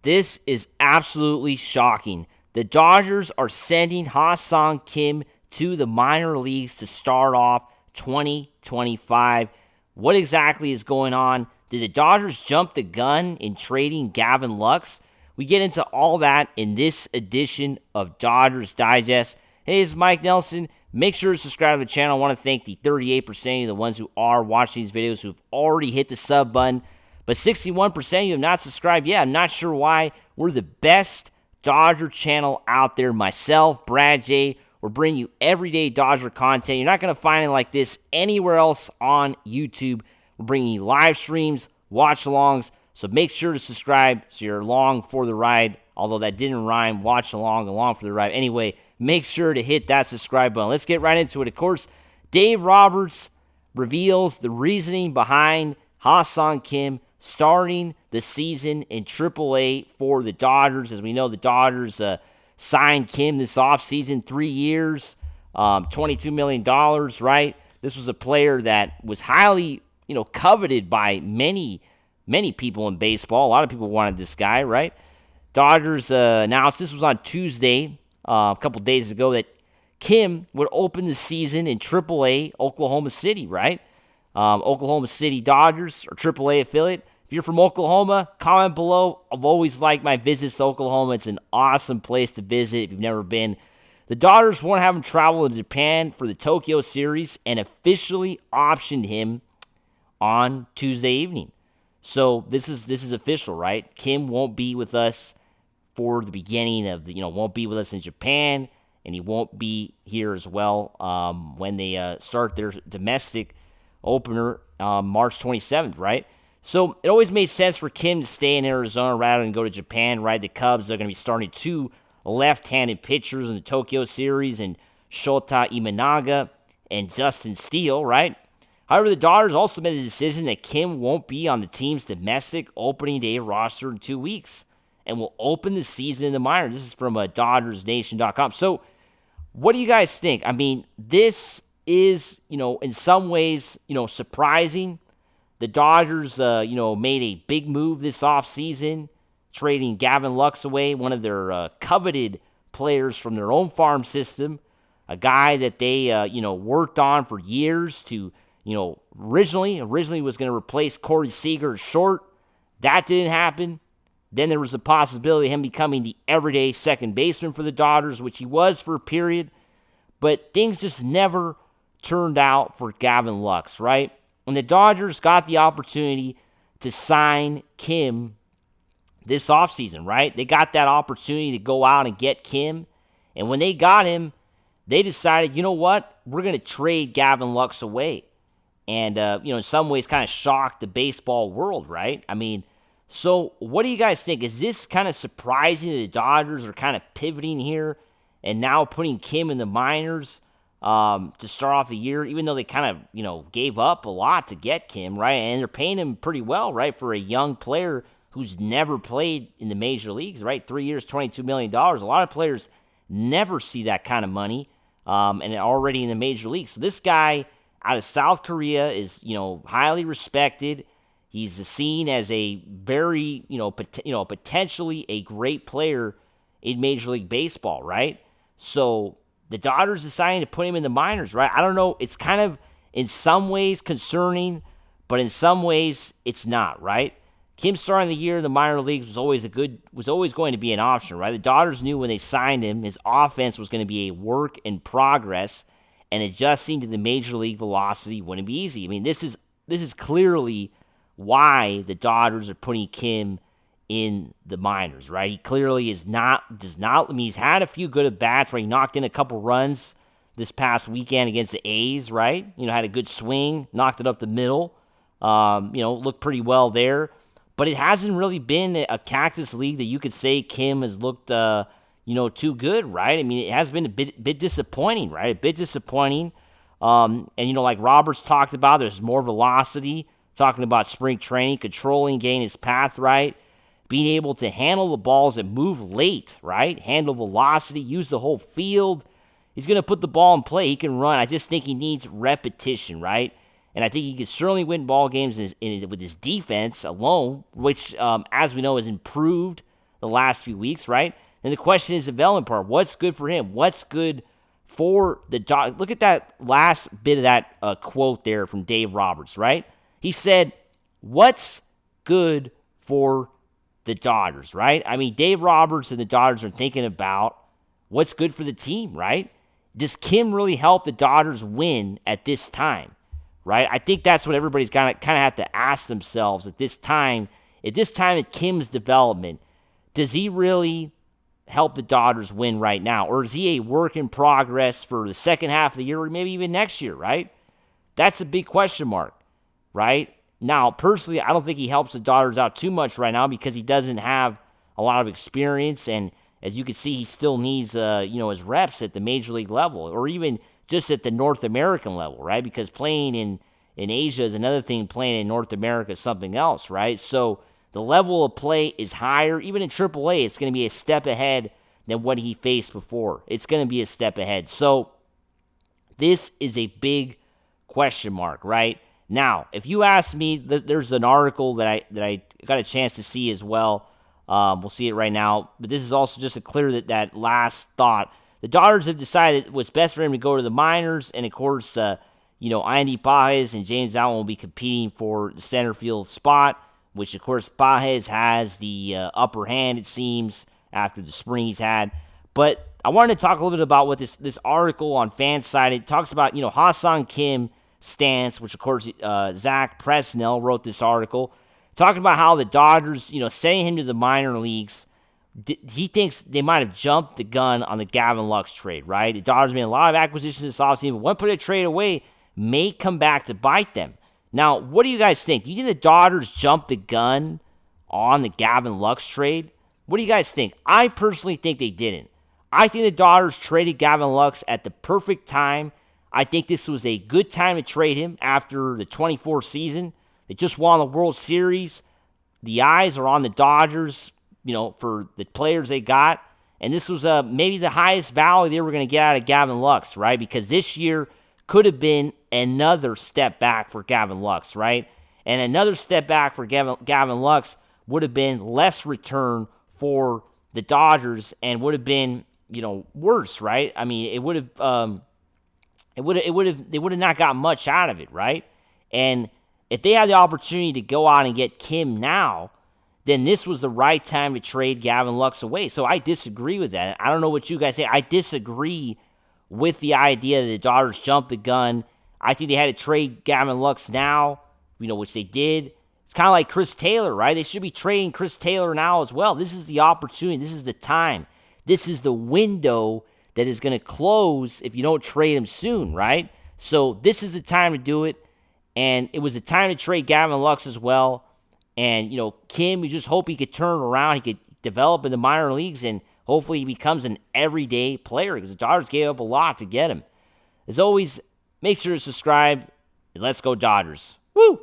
This is absolutely shocking. The Dodgers are sending Hyeseong Kim to the minor leagues to start off 2025. What exactly is going on? Did the Dodgers jump the gun in trading Gavin Lux? We get into all that in this edition of Dodgers Digest. Hey, it's Mike Nelson. Make sure to subscribe to the channel. I want to thank the 38% of the ones who are watching these videos who've already hit the sub button. But 61% of you have not subscribed yet. I'm not sure why. We're the best Dodger channel out there. Myself, Brad J. We're bringing you everyday Dodger content. You're not going to find it like this anywhere else on YouTube. We're bringing you live streams, watch-alongs. So make sure to subscribe so you're along for the ride. Although that didn't rhyme, along for the ride. Anyway, make sure to hit that subscribe button. Let's get right into it. Of course, Dave Roberts reveals the reasoning behind Hyeseong Kim starting the season in AAA for the Dodgers. As we know, the Dodgers signed Kim this offseason, 3 years, $22 million, right? This was a player that was highly, coveted by many people in baseball. A lot of people wanted this guy, right? Dodgers announced, this was on Tuesday, a couple days ago, that Kim would open the season in AAA Oklahoma City, right? Oklahoma City Dodgers, or AAA affiliate. If you're from Oklahoma, comment below. I've always liked my visits to Oklahoma. It's an awesome place to visit if you've never been. The Dodgers want to have him travel to Japan for the Tokyo series and officially optioned him on Tuesday evening. So this is official, right? Kim won't be with us for the beginning of won't be with us in Japan, and he won't be here as well when they start their domestic opener March 27th, right? So it always made sense for Kim to stay in Arizona rather than go to Japan, right? The Cubs are going to be starting 2 left-handed pitchers in the Tokyo series, and Shota Imanaga and Dustin Steele, right? However, the Dodgers also made a decision that Kim won't be on the team's domestic opening day roster in 2 weeks and will open the season in the minors. This is from DodgersNation.com. So what do you guys think? I mean, this is, in some ways, surprising. The Dodgers, made a big move this offseason, trading Gavin Lux away, one of their coveted players from their own farm system, a guy that they, worked on for years to, originally was going to replace Corey Seager at short. That didn't happen. Then there was a possibility of him becoming the everyday second baseman for the Dodgers, which he was for a period. But things just never turned out for Gavin Lux, right? When the Dodgers got the opportunity to sign Kim this offseason, right? They got that opportunity to go out and get Kim. And when they got him, they decided, you know what? We're going to trade Gavin Lux away. And, in some ways kind of shocked the baseball world, right? I mean, so what do you guys think? Is this kind of surprising that the Dodgers are kind of pivoting here and now putting Kim in the minors to start off the year, even though they kind of, gave up a lot to get Kim, right? And they're paying him pretty well, right, for a young player who's never played in the major leagues, right? 3 years, $22 million. A lot of players never see that kind of money and already in the major leagues. So this guy out of South Korea is, highly respected. He's seen as a very, potentially a great player in Major League Baseball, right? So the Dodgers deciding to put him in the minors, right? I don't know. It's kind of, in some ways, concerning, but in some ways, it's not, right? Kim starting the year in the minor leagues was always going to be an option, right? The Dodgers knew when they signed him, his offense was going to be a work in progress, and adjusting to the major league velocity wouldn't be easy. I mean, this is clearly why the Dodgers are putting Kim in the minors, right? He clearly does not, I mean, he's had a few good at-bats where he knocked in a couple runs this past weekend against the A's, right? Had a good swing, knocked it up the middle, looked pretty well there. But it hasn't really been a Cactus League that you could say Kim has looked, too good, right? I mean, it has been a bit disappointing, right? A bit disappointing. And, like Roberts talked about, there's more velocity, talking about spring training, controlling, getting his path right, being able to handle the balls and move late, right? Handle velocity, use the whole field. He's going to put the ball in play. He can run. I just think he needs repetition, right? And I think he can certainly win ball games with his defense alone, which, as we know, has improved the last few weeks, right? And the question is the development part. What's good for him? What's good for the Dodgers? Look at that last bit of that quote there from Dave Roberts, right? He said, what's good for the Dodgers, right? I mean, Dave Roberts and the Dodgers are thinking about what's good for the team, right? Does Kim really help the Dodgers win at this time, right? I think that's what everybody's got to kind of have to ask themselves at this time. At this time in Kim's development, does he really help the Dodgers win right now? Or is he a work in progress for the second half of the year or maybe even next year, right? That's a big question mark, right? Now, personally, I don't think he helps the Dodgers out too much right now because he doesn't have a lot of experience, and as you can see, he still needs his reps at the major league level or even just at the North American level, right? Because playing in Asia is another thing, playing in North America is something else, right? So the level of play is higher. Even in AAA, it's going to be a step ahead than what he faced before. It's going to be a step ahead. So this is a big question mark, right? Now, if you ask me, there's an article that I got a chance to see as well. We'll see it right now. But this is also just to clear that last thought. The Dodgers have decided what's best for him to go to the minors. And, of course, Andy Pajes and James Outman will be competing for the center field spot, which, of course, Pajes has the upper hand, it seems, after the spring he's had. But I wanted to talk a little bit about what this article on Fansided talks about, Hyeseong Kim stance, which, of course, Zach Presnell wrote this article, talking about how the Dodgers, sending him to the minor leagues, he thinks they might have jumped the gun on the Gavin Lux trade, right? The Dodgers made a lot of acquisitions this offseason, but one put a trade away may come back to bite them. Now, what do you guys think? Do you think the Dodgers jumped the gun on the Gavin Lux trade? What do you guys think? I personally think they didn't. I think the Dodgers traded Gavin Lux at the perfect time. I think this was a good time to trade him after the 24 season. They just won the World Series. The eyes are on the Dodgers, for the players they got. And this was maybe the highest value they were going to get out of Gavin Lux, right? Because this year could have been another step back for Gavin Lux, right? And another step back for Gavin Lux would have been less return for the Dodgers and would have been, worse, right? I mean, they would have not got much out of it, right? And if they had the opportunity to go out and get Kim now, then this was the right time to trade Gavin Lux away. So I disagree with that. I don't know what you guys say. I disagree with the idea that the Dodgers jumped the gun. I think they had to trade Gavin Lux now, which they did. It's kind of like Chris Taylor, right? They should be trading Chris Taylor now as well. This is the opportunity. This is the time. This is the window that is going to close if you don't trade him soon, right? So this is the time to do it. And it was the time to trade Gavin Lux as well. And, Kim, we just hope he could turn around. He could develop in the minor leagues, and hopefully he becomes an everyday player because the Dodgers gave up a lot to get him. As always, make sure to subscribe, and let's go Dodgers. Woo!